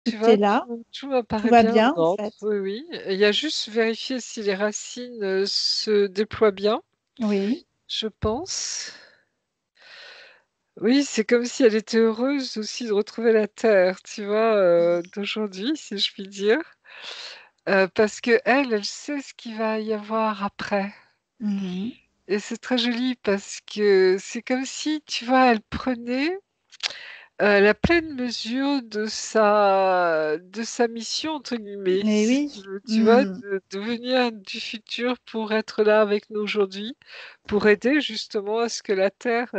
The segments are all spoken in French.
Tu Tout est vois, là, tout tout apparaît va bien en bien en ordre. fait. Oui, oui. Il y a juste vérifier si les racines se déploient bien, Oui. je pense. Oui, c'est comme si elle était heureuse aussi de retrouver la terre, tu vois, d'aujourd'hui, si je puis dire. Parce que elle sait ce qu'il va y avoir après. Mhm. Et c'est très joli parce que c'est comme si, tu vois, elle prenait la pleine mesure de sa mission, entre guillemets, Mais si oui. tu veux, tu vois, Mhm. de venir du futur pour être là avec nous aujourd'hui, pour aider justement à ce que la Terre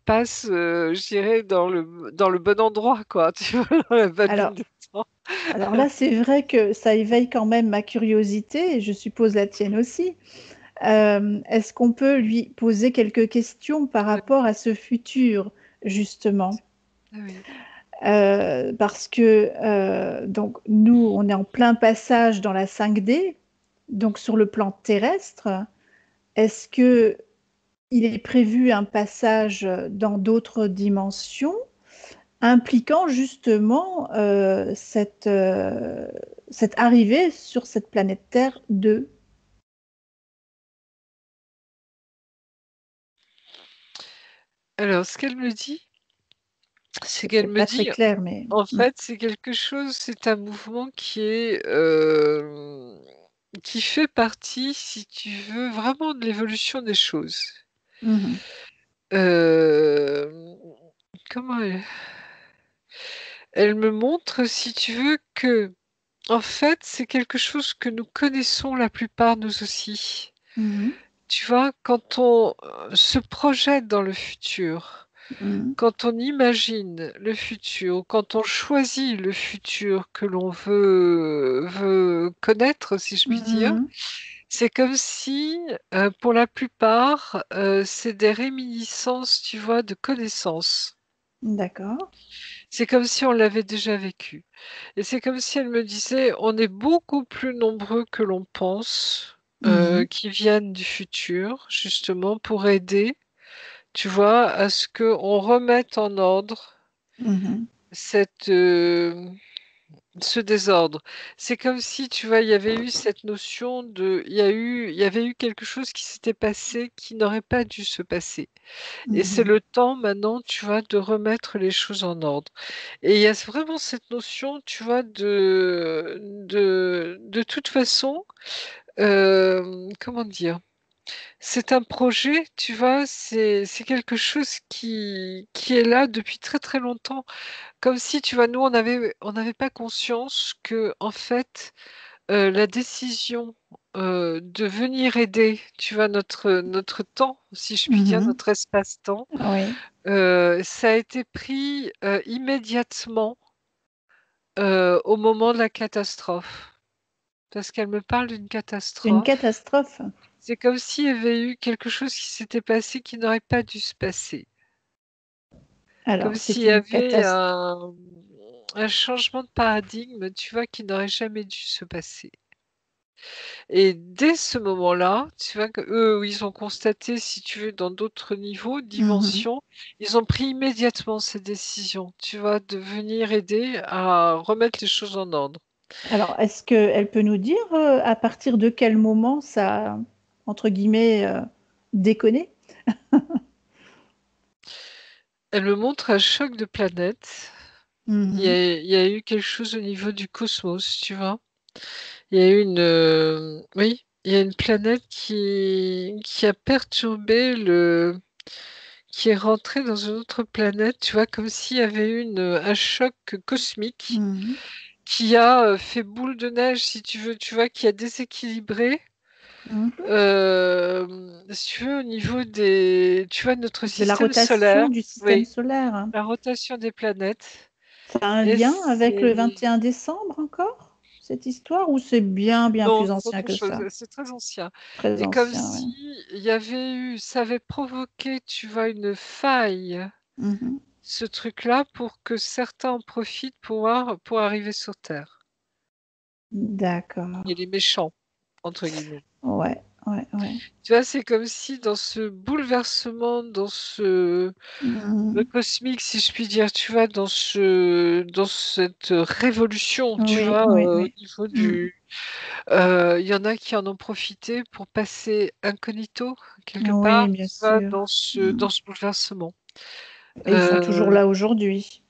passe, je dirais, dans le bon endroit, quoi, tu vois, dans la bonne ligne Alors, de temps. alors là, c'est vrai que ça éveille quand même ma curiosité et je suppose la tienne aussi. Est-ce qu'on peut lui poser quelques questions par rapport à ce futur, justement? Ah oui. Parce que donc nous, on est en plein passage dans la 5D, donc sur le plan terrestre. Est-ce que il est prévu un passage dans d'autres dimensions impliquant justement cette arrivée sur cette planète Terre 2? Alors, ce qu'elle me dit, c'est C'est qu'elle peut-être me pas très dit, clair, mais en fait, c'est quelque chose, c'est un mouvement qui fait partie, si tu veux, vraiment de l'évolution des choses. mhm, Euh, comment elle me montre, si tu veux, que, en fait, c'est quelque chose que nous connaissons la plupart nous aussi. mhm, Tu vois, quand on se projette dans le futur, mhm, quand on imagine le futur, quand on choisit le futur que l'on veut connaître, si je puis dire, mhm. c'est comme si, pour la plupart, c'est des réminiscences, tu vois, de connaissances. D'accord. C'est comme si on l'avait déjà vécu. Et c'est comme si elle me disait, on est beaucoup plus nombreux que l'on pense, Mhm, qui viennent du futur, justement, pour aider, tu vois, à ce qu'on remette en ordre mhm, cette, ce désordre. C'est comme si, tu vois, il y avait eu cette notion de, il y avait eu quelque chose qui s'était passé qui n'aurait pas dû se passer. Et c'est mhm, le temps maintenant, tu vois, de remettre les choses en ordre. Et il y a vraiment cette notion, tu vois, de toute façon, comment dire? C'est un projet, tu vois, c'est quelque chose qui est là depuis très très longtemps. Comme si, tu vois, nous, on n'avait pas conscience que, en fait, la décision de venir aider, tu vois, notre temps, si je puis dire, mhm. notre espace-temps, Oui. ça a été pris immédiatement au moment de la catastrophe. Parce qu'elle me parle d'une Une catastrophe. catastrophe. C'est comme s'il y avait eu quelque chose qui s'était passé qui n'aurait pas dû se passer. Comme Alors, s'il c'est y une avait catastrophe. un changement de paradigme, tu vois, qui n'aurait jamais dû se passer. Et dès ce moment-là, tu vois, que eux, ils ont constaté, si tu veux, dans d'autres niveaux, dimensions, ils ont pris immédiatement ces décisions, tu vois, de venir aider à remettre les choses en ordre. Alors, est-ce qu'elle peut nous dire à partir de quel moment ça, entre guillemets, déconné? Elle me montre un choc de planètes. Mhm, Il y a eu quelque chose au niveau du cosmos, tu vois. Il y a eu oui, il y a une planète qui a perturbé qui est rentrée dans une autre planète, tu vois, comme s'il y avait eu un choc cosmique mhm, qui a fait boule de neige, si tu veux, tu vois, qui a déséquilibré, mhm. si tu veux, au niveau tu vois, notre De la système solaire, rotation du système oui, solaire, hein. la rotation des planètes. Ça a un Et lien avec le c'est 21 décembre encore, cette histoire, ou c'est bien, bien Non, plus c'est ancien autre que chose, ça? c'est très ancien. Très Et comme ancien, si oui. il y avait eu, ça avait provoqué, tu vois, une faille, Mhm. ce truc-là, pour que certains en profitent pour arriver sur Terre. D'accord. Et les méchants, entre guillemets. Ouais. ouais, ouais. Tu vois, c'est comme si dans ce bouleversement, dans ce le Mmh. cosmique, si je puis dire, tu vois, dans cette révolution, tu Oui, vois, oui, au oui. niveau Mmh. il y en a qui en ont profité pour passer incognito quelque Oui, part, bien tu vois, sûr. Mmh. dans ce bouleversement. Et ils sont toujours Heu là aujourd'hui,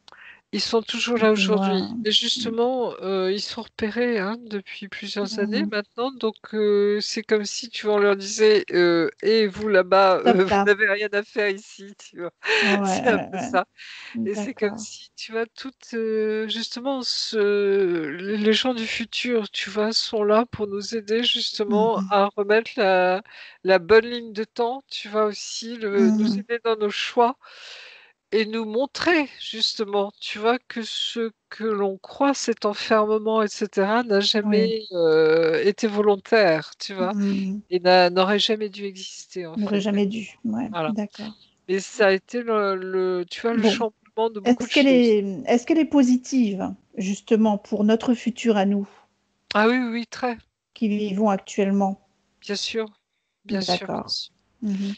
Ils sont toujours là du aujourd'hui moins. et Mmh. justement, ils sont repérés, hein, depuis plusieurs années Mmh. maintenant donc c'est comme si, tu vois, on leur disait: «Eh vous là-bas, Stop vous là. n'avez rien à faire ici», tu vois? Ouais, C'est un ouais, peu ouais. ça et c'est comme D'accord. si, tu vois, justement les gens du futur, tu vois, sont là pour nous aider justement Mmh. à remettre la bonne ligne de temps, tu vois, aussi, nous Mmh. aider dans nos choix. Et nous montrer justement, tu vois, que ce que l'on croit, cet enfermement et cetera, n'a Oui. jamais, été volontaire, tu vois? Mmh. Et n'aurait jamais dû exister en N'aurait fait. jamais dû. Ouais, Voilà. d'accord. Et ça a été le tu vois, le Bon, chamboulement de beaucoup de choses. est-ce qu'elle est positive, justement, pour notre futur à nous, Ah oui, oui, oui, très, qui vivons actuellement? bien sûr, bien sûr, bien D'accord. sûr. Mmh.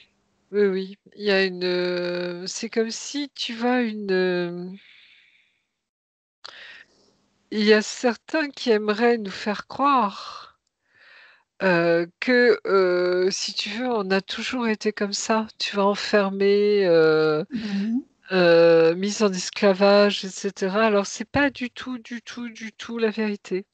Oui, oui, il y a c'est comme si, tu vois, il y a certains qui aimeraient nous faire croire que, si tu veux, on a toujours été comme ça, tu vois? Enfermés, Mmh. mis en esclavage et cetera. Alors c'est pas du tout, du tout, du tout la vérité.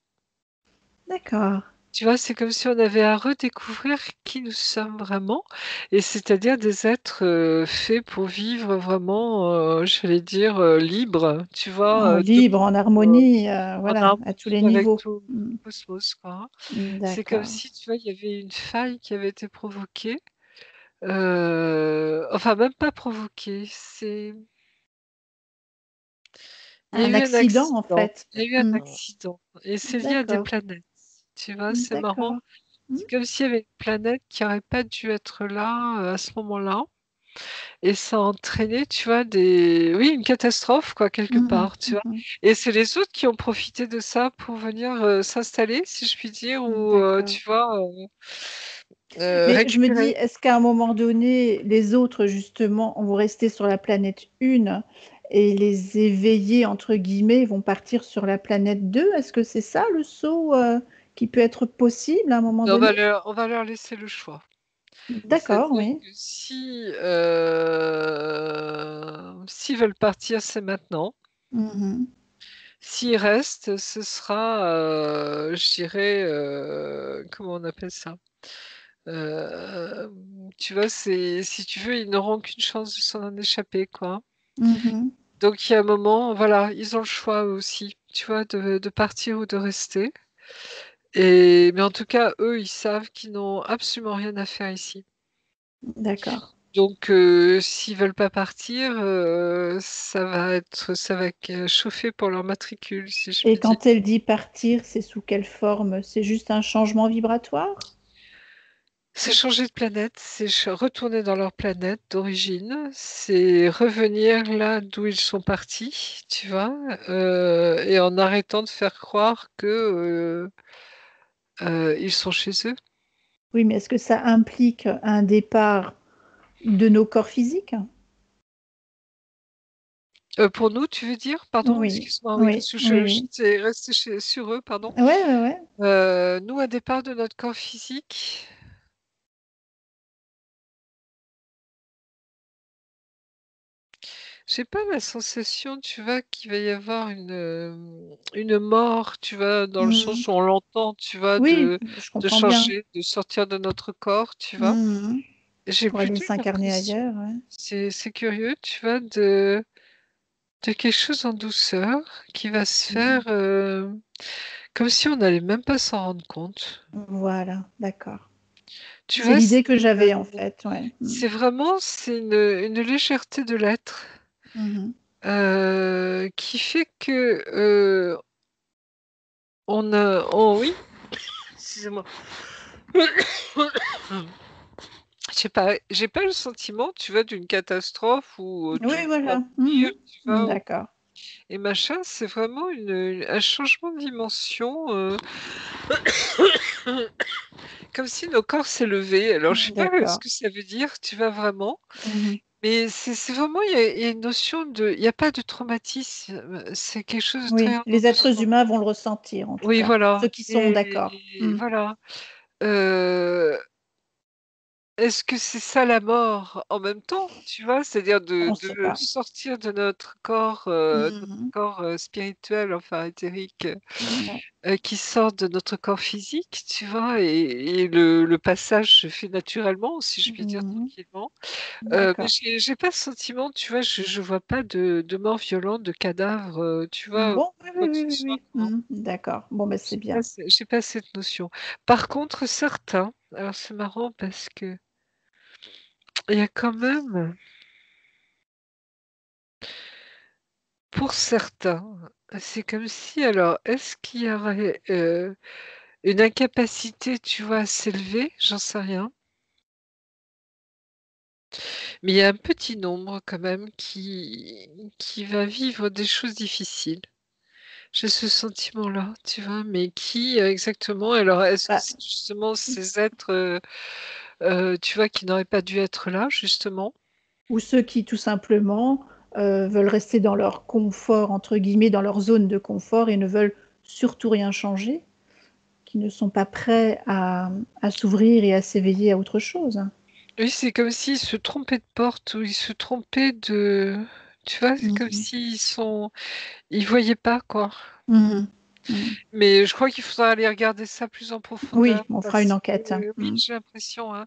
D'accord. Tu vois? C'est comme si on avait à redécouvrir qui nous sommes vraiment et c'est-à-dire des êtres, faits pour vivre vraiment, j'allais dire, libres, tu En vois? libre, en harmonie, En voilà, à tous harmonie les avec niveaux. tout Mmh. le cosmos, quoi, hein. C'est comme D'accord. si, tu vois, il y avait une faille qui avait été provoquée. Enfin même pas provoqué, il y a Un eu un accident, en accident, fait. il y a eu un Mmh. accident et c'est lié à des D'accord. planètes. Tu vois? C'est marrant. D'accord. Mmh. C'est comme s'il y avait une planète qui aurait pas dû être là, à ce moment-là et ça a entraîné, tu vois, une catastrophe quoi, quelque Mmh mh. part, tu vois? Mmh. Et c'est les autres qui ont profité de ça pour venir, s'installer, si je puis dire ou, D'accord. tu vois, Mais je me dis, récupérer. est-ce qu'à un moment donné, les autres justement vont rester sur la planète 1 et les «éveillés» entre guillemets vont partir sur la planète 2? Est-ce que c'est ça le saut, qui peut être possible à un moment Mais donné? on va leur laisser le choix. D'accord, C'est-à-dire oui. que s'ils veulent partir, c'est maintenant. Mmh. S'ils restent, ce sera, je dirais, comment on appelle ça? Tu vois, c'est si tu veux, ils n'auront qu'une chance de s'en échapper, quoi. Mmh. Donc il y a un moment, voilà, ils ont le choix eux aussi, tu vois, de partir ou de rester mais en tout cas, eux, ils savent qu'ils n'ont absolument rien à faire ici. D'accord. Donc s'ils veulent pas partir, ça va chauffer pour leur matricule, si je Et puis dire. quand elle dit partir, c'est sous quelle forme? C'est juste un changement vibratoire? C'est changer de planète, c'est retourner dans leur planète d'origine, c'est revenir là d'où ils sont partis, tu vois? Et en arrêtant de faire croire que, ils sont chez eux. Oui, mais est-ce que ça implique un départ de nos corps physiques? Pour nous, tu veux dire? Pardon, Oui, excuse-moi, oui, oui, parce que oui, oui. j'étais restée sur eux, pardon. Ouais, ouais, ouais. Nous, à départ de notre corps physique. J'ai pas la sensation, tu vois, qu'il va y avoir une mort, tu vois, dans le Mmh. sens où on l'entend, tu vois, Oui, je de comprends bien. changer, de sortir de notre corps, tu vois? Mmh. J'ai Pour aller plutôt s'incarner l'impression, ailleurs, ouais. c'est curieux, tu vois, de quelque chose en douceur qui va se Mmh. faire, comme si on n'allait même pas s'en rendre compte. Voilà, d'accord. Tu C'est vois, l'idée que j'avais en fait, ouais. Mmh. c'est une légèreté de l'être, Mmh. qui fait que, oui, excusez-moi. J'ai pas le sentiment, tu vois, d'une catastrophe ou, Oui, du monde voilà. pire, Mmh. tu vois? D'accord. Et machin, c'est vraiment un changement de dimension, comme si nos corps s'élevaient. Alors, je sais pas ce D'accord. que ça veut dire, tu vois, vraiment. Mmh. Mais c'est vraiment, il y a une notion de, il n'y a pas de traumatisme, c'est quelque chose de très Oui, en les êtres douceur. humains vont le ressentir en tout Oui, cas, voilà. ceux qui sont d'accord. Et Mmh. voilà. Euh, Est-ce que c'est ça la mort en même temps, tu vois? C'est-à-dire On ne sait de pas. sortir de notre Mmh. corps spirituel, enfin éthérique, Ouais, qui sort de notre corps physique, tu vois? Et le passage se fait naturellement, si je puis dire, mmh, tranquillement. Mais d'accord. j'ai pas ce sentiment, tu vois? Je vois pas de mort violente, de cadavres, tu vois? Bon, oui, oui, Quoi que oui, ce oui, soit, oui. non. D'accord. Bon, bah, c'est bien. J'ai pas cette notion. Par contre, certains, alors c'est marrant parce que il y a quand même, pour certains, c'est comme si, alors, est-ce qu'il y aurait, une incapacité, tu vois, à s'élever? J'en sais rien. Mais il y a un petit nombre quand même qui va vivre des choses difficiles. J'ai ce sentiment-là, tu vois? Mais qui, exactement? Alors, est-ce que Bah, c'est justement ces êtres, tu vois, qui n'auraient pas dû être là, justement? ou ceux qui tout simplement, veulent rester dans leur «confort» entre guillemets, dans leur zone de confort et ne veulent surtout rien changer, qui ne sont pas prêts à s'ouvrir et à s'éveiller à autre chose. Oui, c'est comme s'ils se trompaient de porte ou ils se trompaient de, tu vois? C'est comme Mmh. ils voyaient pas, quoi. Mmh. Mmh. Mais je crois qu'il faudra aller regarder ça plus en profondeur Oui, on fera une parce que enquête. oui, Mmh. j'ai l'impression, hein.